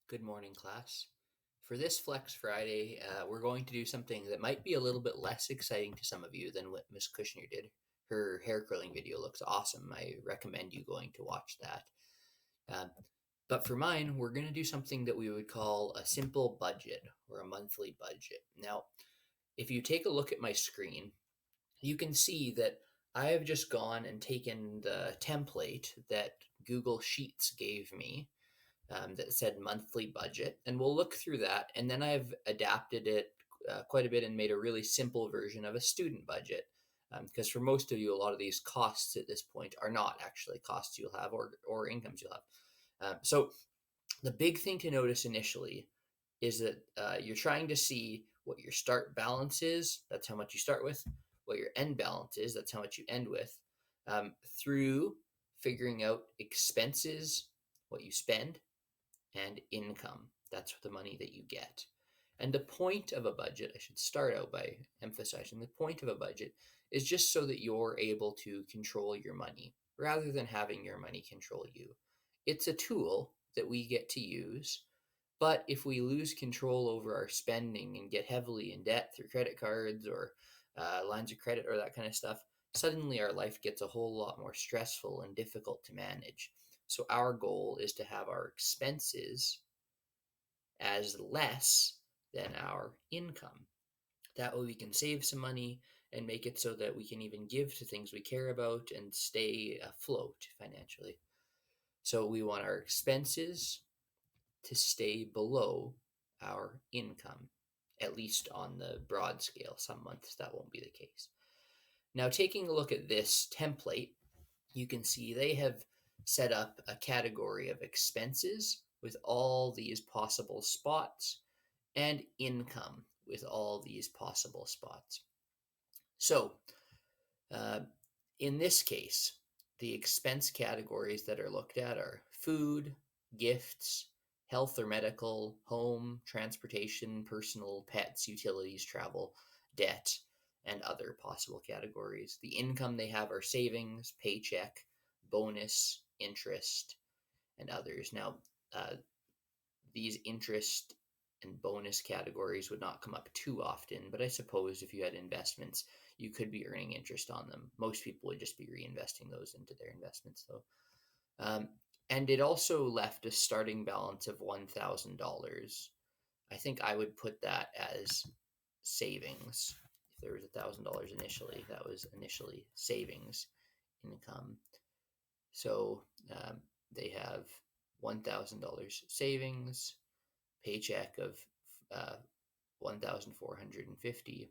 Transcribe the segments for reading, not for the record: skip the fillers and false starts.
Good morning, class. For this Flex Friday, we're going to do something that might be a little bit less exciting to some of you than what Miss Kushner did. Her hair curling video looks awesome. I recommend you going to watch that. Um, but for mine, we're going to do something that we would call a simple budget or a monthly budget. Now, if you take a look at my screen, you can see that I have just gone and taken the template that Google Sheets gave me that said monthly budget, and we'll look through that. And then I've adapted it quite a bit and made a really simple version of a student budget. Because for most of you, a lot of these costs at this point are not actually costs you'll have or incomes you'll have. So the big thing to notice initially is that you're trying to see what your start balance is. That's how much you start with. What your end balance is. That's how much you end with. Through figuring out expenses, what you spend, and income. That's the money that you get. And the point of a budget, I should start out by emphasizing the point of a budget is just so that you're able to control your money rather than having your money control you. It's a tool that we get to use, but if we lose control over our spending and get heavily in debt through credit cards or lines of credit or that kind of stuff, suddenly our life gets a whole lot more stressful and difficult to manage. So, our goal is to have our expenses as less than our income. That way, we can save some money and make it so that we can even give to things we care about and stay afloat financially. So, we want our expenses to stay below our income, at least on the broad scale. Some months that won't be the case. Now, taking a look at this template, you can see they have set up a category of expenses with all these possible spots and income with all these possible spots. So, uh, in this case, the expense categories that are looked at are food, gifts, health or medical, home, transportation, personal, pets, utilities, travel, debt, and other possible categories. The income they have are savings, paycheck, bonus, interest, and others. Now, uh, these interest and bonus categories would not come up too often, but I suppose if you had investments, you could be earning interest on them. Most people would just be reinvesting those into their investments, though. Um, and it also left a starting balance of $1,000. I think I would put that as savings. If there was $1,000 initially, that was initially savings income. So they have $1,000 savings, paycheck of 1,450,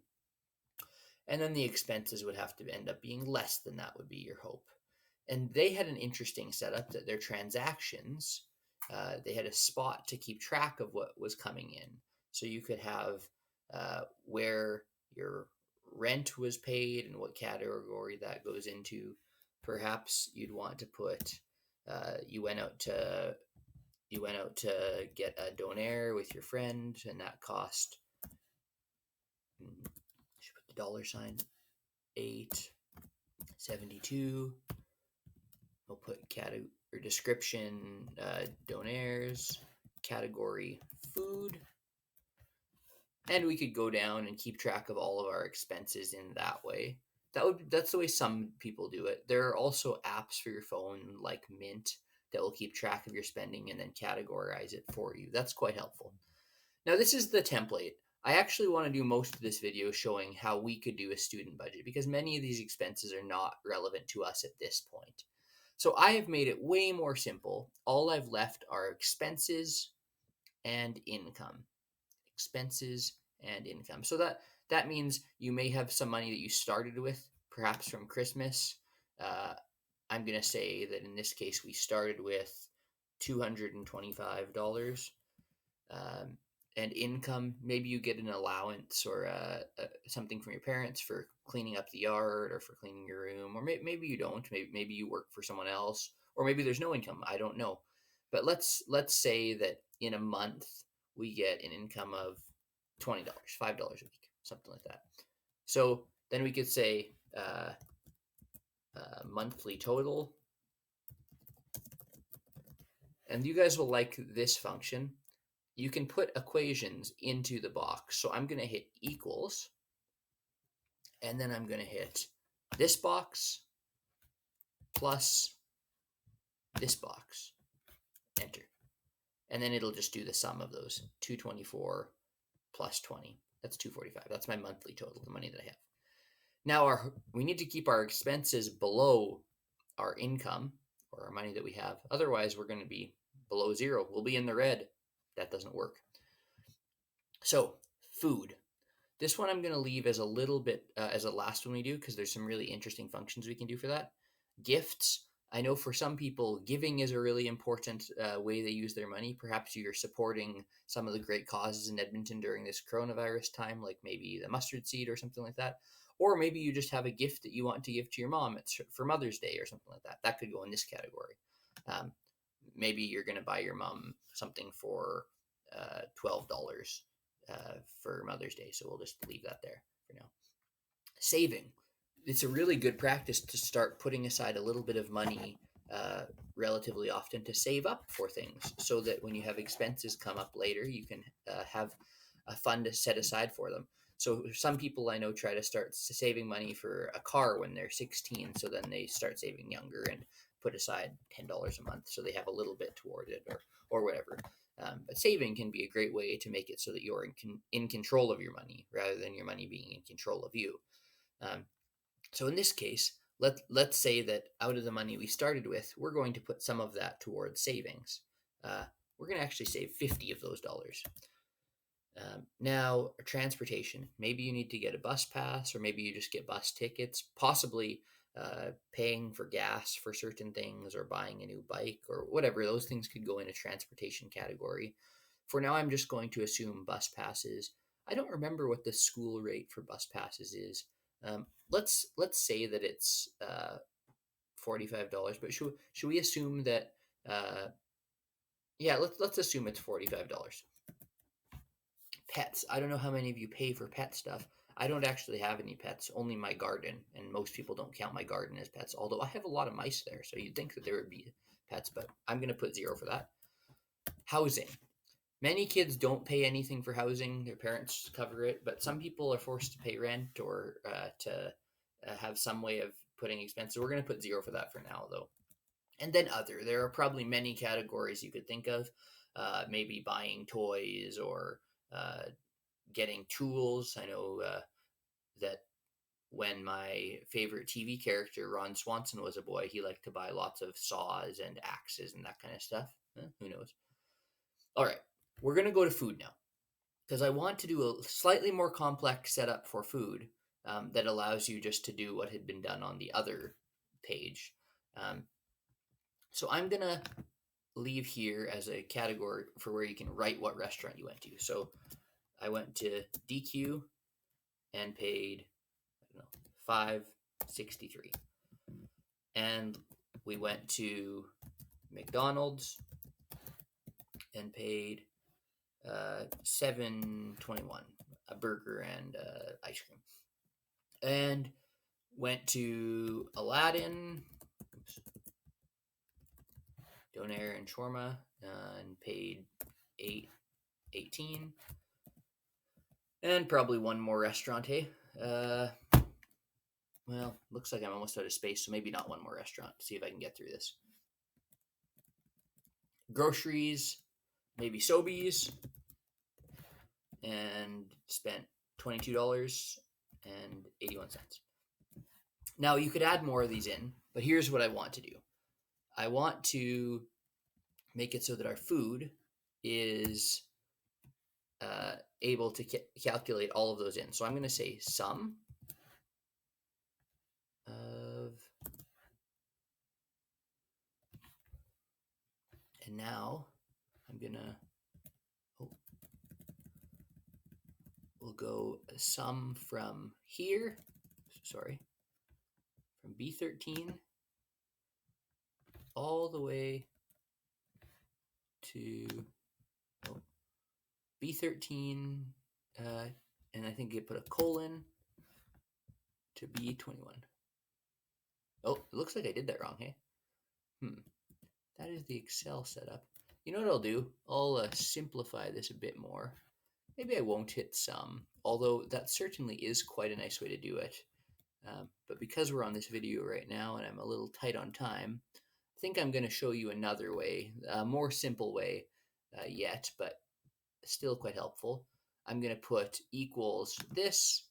and then the expenses would have to end up being less than that would be your hope. And they had an interesting setup that their transactions, they had a spot to keep track of what was coming in. So you could have where your rent was paid and what category that goes into. Perhaps you'd want to put you went out to get a donaire with your friend, and that cost. Should put the dollar sign 872. We'll put category or description donaires, category food, and we could go down and keep track of all of our expenses in that way. That's the way some people do it. There are also apps for your phone like Mint that will keep track of your spending and then categorize it for you. That's quite helpful. Now, this is the template. I actually want to do most of this video showing how we could do a student budget because many of these expenses are not relevant to us at this point. So I have made it way more simple. All I've left are expenses and income. Expenses and income. So that means you may have some money that you started with, perhaps from Christmas. Uh, I'm going to say that in this case, we started with $225. Um, and income, maybe you get an allowance or something from your parents for cleaning up the yard or for cleaning your room, or maybe you don't. Maybe you work for someone else, or maybe there's no income. I don't know. But let's say that in a month we get an income of $20, $5 a week, something like that. So then we could say monthly total, and you guys will like this function. you can put equations into the box. So I'm going to hit equals, and then I'm going to hit this box plus this box, enter. And then it'll just do the sum of those, 224 plus 20. That's 245. That's my monthly total, the money that I have. Now we need to keep our expenses below our income or our money that we have. Otherwise, we're going to be below zero. We'll be in the red. That doesn't work. So food. This one I'm going to leave as a little bit as a last one we do because there's some really interesting functions we can do for that. Gifts. I know for some people, giving is a really important way they use their money. Perhaps you're supporting some of the great causes in Edmonton during this coronavirus time, like maybe the mustard seed or something like that. Or maybe you just have a gift that you want to give to your mom. It's for Mother's Day or something like that. That could go in this category. Maybe you're going to buy your mom something for $12 for Mother's Day. So we'll just leave that there for now. Saving. It's a really good practice to start putting aside a little bit of money relatively often to save up for things so that when you have expenses come up later, you can have a fund set aside for them. So some people I know try to start saving money for a car when they're 16. So then they start saving younger and put aside $10 a month so they have a little bit toward it or whatever. But saving can be a great way to make it so that you're in control of your money rather than your money being in control of you. So in this case, let's say that out of the money we started with, we're going to put some of that towards savings. We're going to actually save 50 of those dollars. Now, transportation. Maybe you need to get a bus pass, or maybe you just get bus tickets, possibly paying for gas for certain things, or buying a new bike, or whatever. Those things could go in a transportation category. For now, I'm just going to assume bus passes. I don't remember what the school rate for bus passes is. Let's say that it's $45, but should we assume that? Yeah, let's assume it's $45. Pets. I don't know how many of you pay for pet stuff. I don't actually have any pets, only my garden, and most people don't count my garden as pets, although I have a lot of mice there, so you'd think that there would be pets, but I'm going to put 0 for that. Housing. Many kids don't pay anything for housing. Their parents cover it, but some people are forced to pay rent or to have some way of putting expenses. We're going to put 0 for that for now, though. And then other. There are probably many categories you could think of. Maybe buying toys or getting tools. I know that when my favorite TV character, Ron Swanson, was a boy, he liked to buy lots of saws and axes and that kind of stuff. Who knows? All right, we're going to go to food now because I want to do a slightly more complex setup for food that allows you just to do what had been done on the other page. So I'm going to leave here as a category for where you can write what restaurant you went to. So I went to DQ and paid, I don't know, $5.63. And we went to McDonald's and paid $7.21, a burger and ice cream. And went to Aladdin, Donair and Shawarma, and paid $8.18. And probably one more restaurant, hey? Well, looks like I'm almost out of space, so maybe not one more restaurant. See if I can get through this. Groceries, maybe Sobeys, and spent $22.81. Now, you could add more of these in, but here's what I want to do. I want to make it so that our food is able to calculate all of those in. So I'm going to say sum of, and now I'm going to, we'll go sum from here, sorry, from B13 all the way to B13, and I think you put a colon to B21. Oh, it looks like I did that wrong, hey? That is the Excel setup. You know what I'll do? I'll simplify this a bit more. Maybe I won't hit sum, although that certainly is quite a nice way to do it. But because we're on this video right now and I'm a little tight on time, I think I'm going to show you another way, a more simple way yet, but still quite helpful. I'm going to put equals this,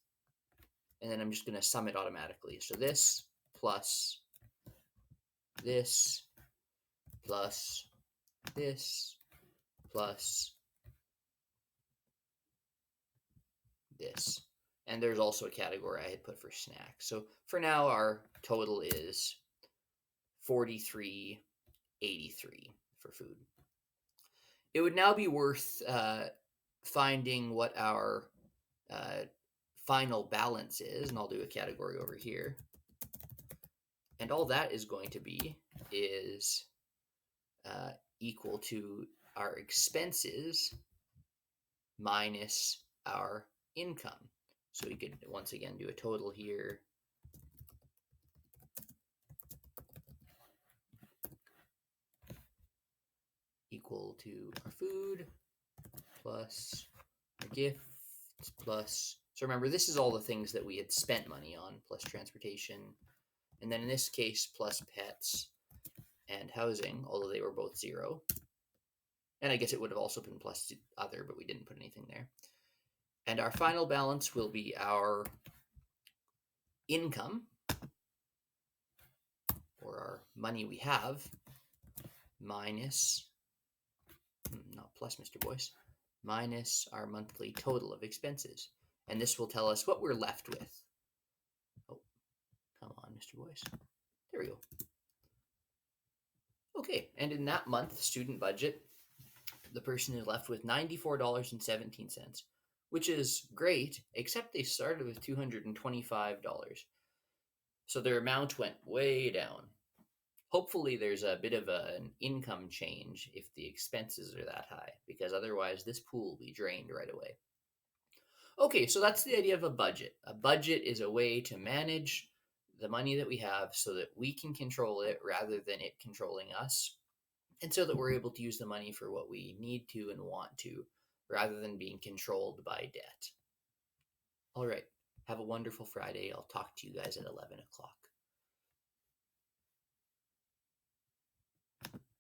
and then I'm just going to sum it automatically. So this plus this plus this plus this. And there's also a category I had put for snacks. So for now, our total is 43.83 for food. It would now be worth finding what our final balance is, and I'll do a category over here. And all that is going to be is equal to our expenses minus our income. So we could once again do a total here. Equal to our food plus our gifts plus, so remember this is all the things that we had spent money on plus transportation, and then in this case plus pets and housing, although they were both 0. And I guess it would have also been plus other, but we didn't put anything there. And our final balance will be our income, or our money we have, minus, not plus, Mr. Boyce, minus our monthly total of expenses. And this will tell us what we're left with. Oh, come on, Mr. Boyce. There we go. Okay, and in that month, student budget, the person is left with $94.17, which is great, except they started with $225. So their amount went way down. Hopefully there's a bit of an income change if the expenses are that high, because otherwise this pool will be drained right away. Okay, so that's the idea of a budget. A budget is a way to manage the money that we have so that we can control it rather than it controlling us, and so that we're able to use the money for what we need to and want to, rather than being controlled by debt. All right, have a wonderful Friday. I'll talk to you guys at 11 o'clock.